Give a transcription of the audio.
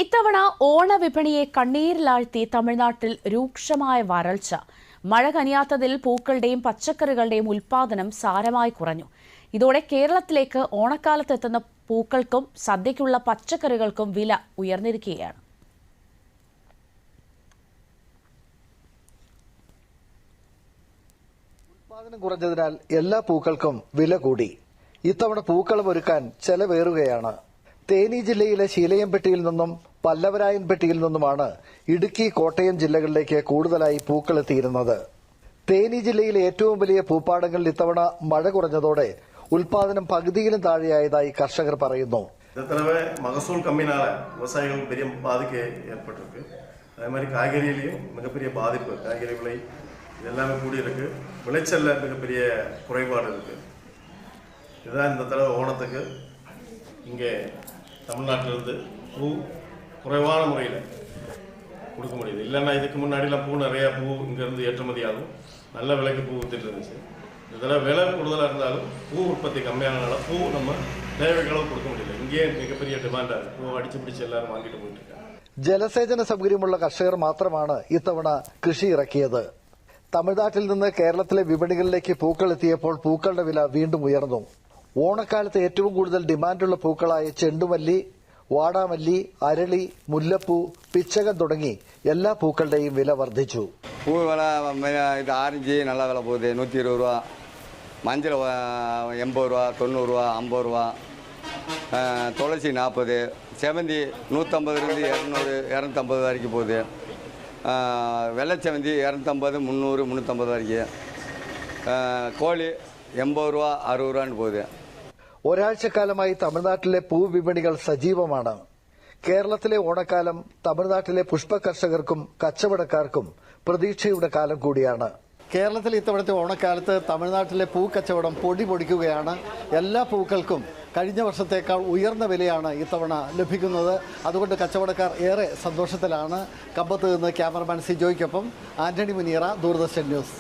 ഇത്തവണ ഓണവിപണിയെ കണ്ണീരിലാഴ്ത്തി തമിഴ്നാട്ടിൽ രൂക്ഷമായ വരൾച്ച. മഴ കനിയാത്തതിൽ പൂക്കളുടെയും പച്ചക്കറികളുടെയും ഉൽപ്പാദനം സാരമായി കുറഞ്ഞു. ഇതോടെ കേരളത്തിലേക്ക് ഓണക്കാലത്തെത്തുന്ന പൂക്കൾക്കും സദ്യയ്ക്കുള്ള പച്ചക്കറികൾക്കും വില ഉയർന്നിരിക്കുകയാണ്. ഉൽപ്പാദനം കുറഞ്ഞതിനാൽ എല്ലാ പൂക്കൾക്കും വില കൂടി. ഇത്തവണ പൂക്കളം ഒരുക്കാൻ ചെലവേറുകയാണ്. തേനി ജില്ലയിലെ ശീലയംപെട്ടിയിൽ നിന്നും പല്ലവരായൻപെട്ടിയിൽ നിന്നുമാണ് ഇടുക്കി, കോട്ടയം ജില്ലകളിലേക്ക് കൂടുതലായി പൂക്കൾ എത്തിയിരുന്നത്. തേനി ജില്ലയിലെ ഏറ്റവും വലിയ പൂപ്പാടങ്ങളിൽ ഇത്തവണ മഴ കുറഞ്ഞതോടെ ഉൽപാദനം പകുതിയിലും താഴെയായതായി കർഷകർ പറയുന്നു. மகசூல் கம்மினால விவசாயிகள் பெரிய பாதிப்பு ஏற்பட்டிருக்கு. அதே மாதிரி காய்கறியிலையும் மிகப்பெரிய பாதிப்பு, காய்கறி விலை எல்லாமே கூடி இருக்கு. விளைச்சல்ல மிகப்பெரிய குறைபாடு இருக்கு. இதுதான் இந்த தடவை ஓணத்துக்கு இங்கே தமிழ்நாட்டிலிருந்து பூ குறைவான முறையில் கொடுக்க முடியுது. இல்லைன்னா இதுக்கு முன்னாடிலாம் பூ நிறையா பூ இங்கேருந்து ஏற்றுமதி ஆகும், நல்ல விலைக்கு பூ வித்துட்டு இருந்துச்சு. இதெல்லாம் விலை கூடுதலாக இருந்தாலும் பூ உற்பத்தி கம்மியானனால பூ நம்ம தேவைகளவு கொடுக்க முடியல. இங்கேயே மிகப்பெரிய டிமாண்டாக இருக்குது. பூ அடிச்சு பிடிச்சி எல்லாரும் வாங்கிட்டு போயிட்டு இருக்காங்க. ജലസേചന സൗകര്യമുള്ള കർഷകർ മാത്രമാണ് ഇത്തവണ കൃഷി ഇറക്കിയത്. തമിഴ്നാട്ടിൽ നിന്ന് കേരളത്തിലെ വിപണികളിലേക്ക് പൂക്കൾ എത്തിയപ്പോൾ പൂക്കളുടെ വില വീണ്ടും ഉയർന്നു. ഓണക്കാലത്ത് ഏറ്റവും കൂടുതൽ ഡിമാൻഡുള്ള പൂക്കളായ ചെണ്ടുമല്ലി, വാടാമല്ലി, അരളി, മുല്ലപ്പൂ, പിച്ചകം തുടങ്ങി എല്ലാ പൂക്കളുടെയും വില വർദ്ധിച്ചു. பூ விலை இது ஆரஞ்சு நல்லா விலை போகுது, 120 ரூபா. மஞ்சள் 80 ரூபா, 90 ரூபா, 50 ரூபா. துளசி 40, செவந்தி 150 200 250 வரைக்கும் போகுது. வெள்ளைச்செவந்தி 250 300 350 வரைக்கும். கோழி 80 ரூபா 60 ரூபான்னு போகுது. ഒരാഴ്ചക്കാലമായി തമിഴ്നാട്ടിലെ പൂവിപണികൾ സജീവമാണ്. കേരളത്തിലെ ഓണക്കാലം തമിഴ്നാട്ടിലെ പുഷ്പ കർഷകർക്കും കച്ചവടക്കാർക്കും പ്രതീക്ഷയുടെ കാലം കൂടിയാണ്. കേരളത്തിൽ ഇത്തവണത്തെ ഓണക്കാലത്ത് തമിഴ്നാട്ടിലെ പൂക്കച്ചവടം പൊടി പൊടിക്കുകയാണ്. എല്ലാ പൂക്കൾക്കും കഴിഞ്ഞ വർഷത്തേക്കാൾ ഉയർന്ന വിലയാണ് ഇത്തവണ ലഭിക്കുന്നത്. അതുകൊണ്ട് കച്ചവടക്കാർ ഏറെ സന്തോഷത്തിലാണ്. കമ്പത്ത് നിന്ന് ക്യാമറമാൻ സിജോയ്ക്കൊപ്പം ആന്റണി മുനിയറ, ദൂരദർശൻ ന്യൂസ്.